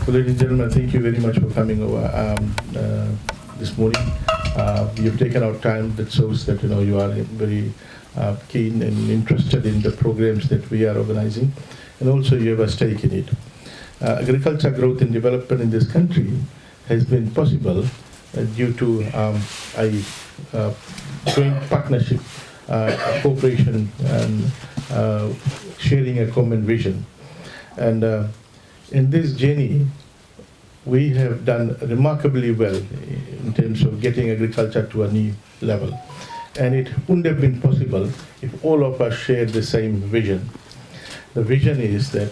Ladies and gentlemen, thank you very much for coming over this morning. You've taken out time that shows that you are very keen and interested in the programs that we are organizing, and also you have a stake in it. Agriculture growth and development in this country has been possible due to a joint partnership, cooperation, and sharing a common vision. And in this journey, we have done remarkably well in terms of getting agriculture to a new level. And it wouldn't have been possible if all of us shared the same vision. The vision is that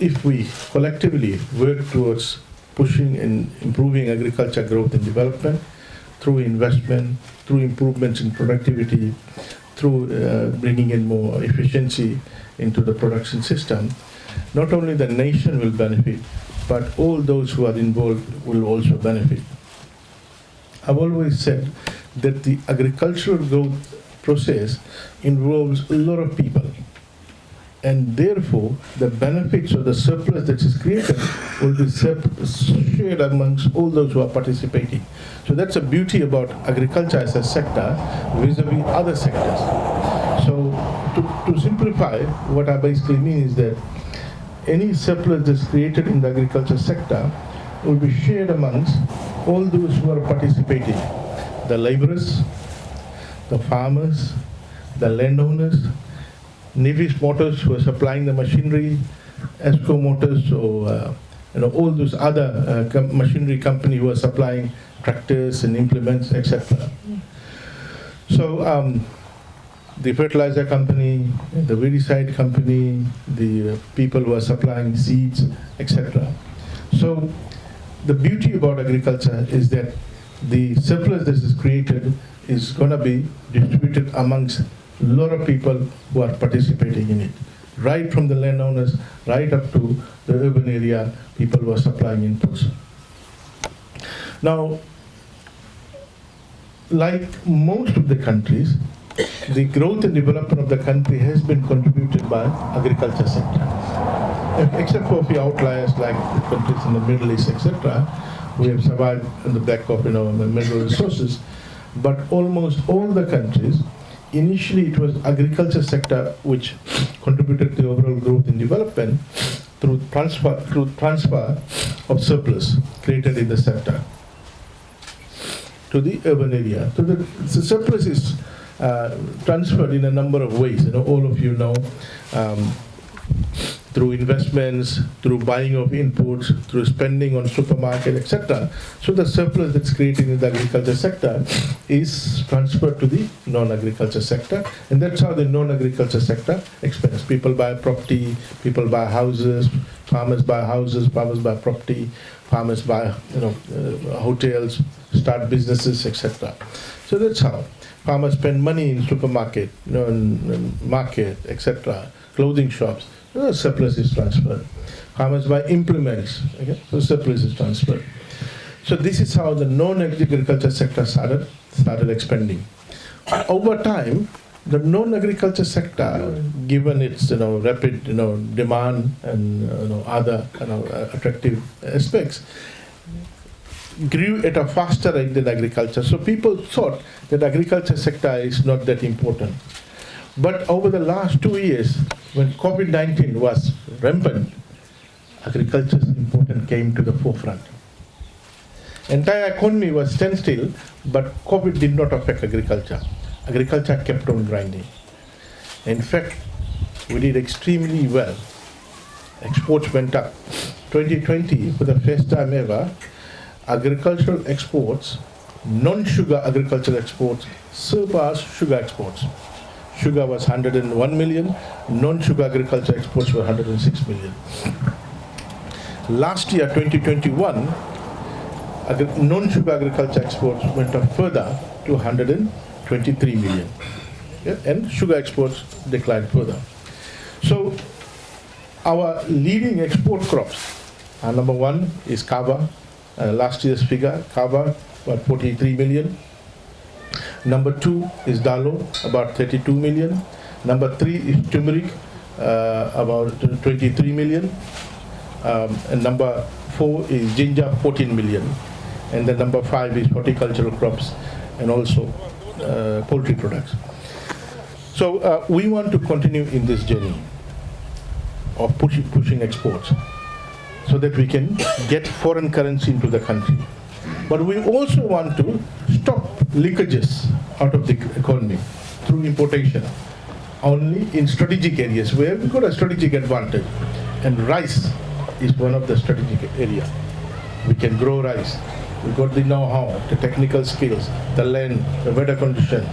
if we collectively work towards pushing and improving agriculture growth and development through investment, through improvements in productivity, through bringing in more efficiency into the production system, not only the nation will benefit, but all those who are involved will also benefit. I've always said that the agricultural growth process involves a lot of people, and therefore the benefits of the surplus that is created will be shared amongst all those who are participating. So that's the beauty about agriculture as a sector vis-a-vis other sectors. So to simplify, what I basically mean is that any surplus that's created in the agriculture sector will be shared amongst all those who are participating: the laborers, the farmers, the landowners, Nevis Motors who are supplying the machinery, ESCO Motors, or all those other machinery companies who are supplying tractors and implements, etc. So the fertilizer company, the weedicide company, the people who are supplying seeds, etc. So the beauty about agriculture is that the surplus that is created is going to be distributed amongst a lot of people who are participating in it, right from the landowners, right up to the urban area, people who are supplying inputs. Now, like most of the countries, the growth and development of the country has been contributed by agriculture sector. Except for a few outliers like the countries in the Middle East, etc., we have survived on the back of mineral resources. But almost all the countries, initially it was agriculture sector which contributed to the overall growth and development through transfer of surplus created in the sector to the urban area. So the surplus is transferred in a number of ways. All of you know, through investments, through buying of inputs, through spending on supermarket, etc. So the surplus that's created in the agriculture sector is transferred to the non-agriculture sector, and that's how the non-agriculture sector expands. People buy property, people buy houses, farmers buy houses, farmers buy property, farmers buy hotels, start businesses, etc. So that's how. Farmers spend money in supermarket, in market, etc., clothing shops. So the surplus is transferred. Farmers buy implements, okay? So surplus is transferred. So this is how the non-agriculture sector started expanding. Over time, the non-agriculture sector, given its rapid demand and other attractive aspects, grew at a faster rate than agriculture. So people thought that agriculture sector is not that important. But over the last 2 years, when COVID-19 was rampant, agriculture's importance came to the forefront. Entire economy was standstill, but COVID did not affect agriculture. Agriculture kept on grinding. In fact, we did extremely well. Exports went up. 2020, for the first time ever, agricultural exports, non-sugar agricultural exports, surpassed sugar exports. Sugar was 101 million, non-sugar agriculture exports were 106 million. Last year, 2021, non-sugar agriculture exports went up further to 123 million. Yeah? And sugar exports declined further. So our leading export crops, number one is kava. Last year's figure, kava, about 43 million. Number 2 is dalo, about 32 million. Number 3 is turmeric, about 23 million. And number 4 is ginger, 14 million. And then number 5 is horticultural crops and also poultry products. So we want to continue in this journey of pushing exports so that we can get foreign currency into the country. But we also want to stop leakages out of the economy through importation, only in strategic areas where we've got a strategic advantage. And rice is one of the strategic areas. We can grow rice. We've got the know-how, the technical skills, the land, the weather condition,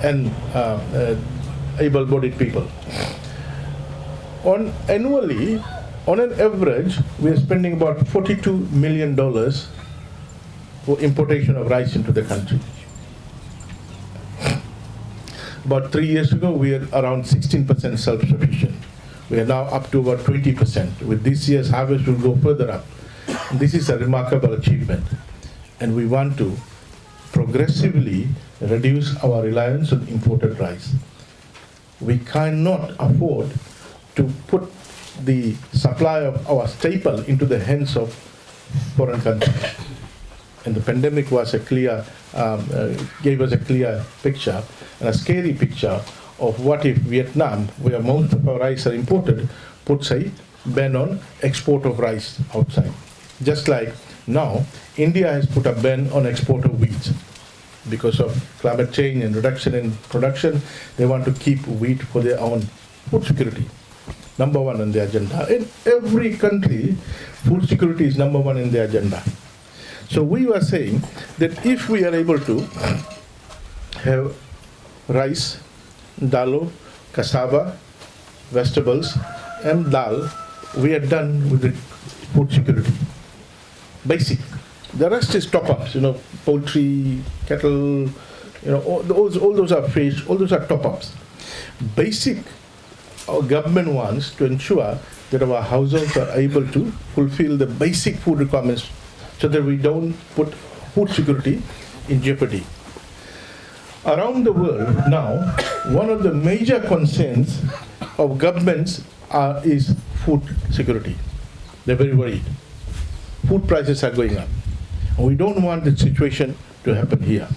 and able-bodied people. Annually, on an average, we are spending about $42 million for importation of rice into the country. About 3 years ago, we were around 16% self-sufficient. We are now up to about 20%. With this year's harvest, we'll go further up. And this is a remarkable achievement. And we want to progressively reduce our reliance on imported rice. We cannot afford to put the supply of our staple into the hands of foreign countries. And the pandemic was gave us a clear picture and a scary picture of what if Vietnam, where most of our rice are imported, puts a ban on export of rice outside. Just like now, India has put a ban on export of wheat. Because of climate change and reduction in production, they want to keep wheat for their own food security. Number one on the agenda. In every country, food security is number one in the agenda. So we were saying that if we are able to have rice, dalo, cassava, vegetables, and dal, we are done with the food security. Basic. The rest is top-ups, poultry, cattle, all those are fish, all those are top-ups. Basic, our government wants to ensure that our households are able to fulfill the basic food requirements so that we don't put food security in jeopardy. Around the world now, one of the major concerns of governments is food security. They're very worried. Food prices are going up. And we don't want that situation to happen here.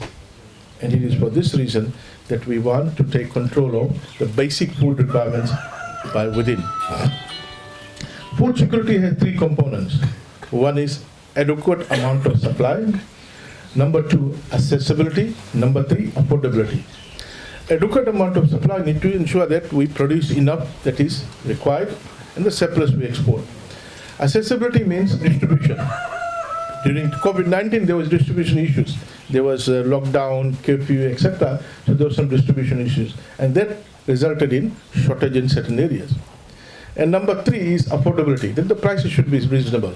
And it is for this reason that we want to take control of the basic food requirements by within. Food security has 3 components. One is adequate amount of supply. Number 2, accessibility. Number 3, affordability. Adequate amount of supply need to ensure that we produce enough that is required and the surplus we export. Accessibility means distribution. During COVID-19, there was distribution issues. There was lockdown, curfew, etc. So there were some distribution issues. And that resulted in shortage in certain areas. And number 3 is affordability, that the prices should be reasonable.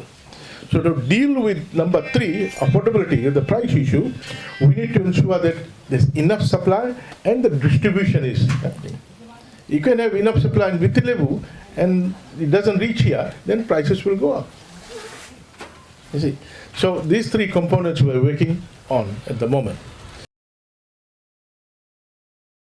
So to deal with number 3, affordability, the price issue, we need to ensure that there's enough supply and the distribution is happening. You can have enough supply in Vitilevu and it doesn't reach here, then prices will go up. You see. So these 3 components we're working on at the moment.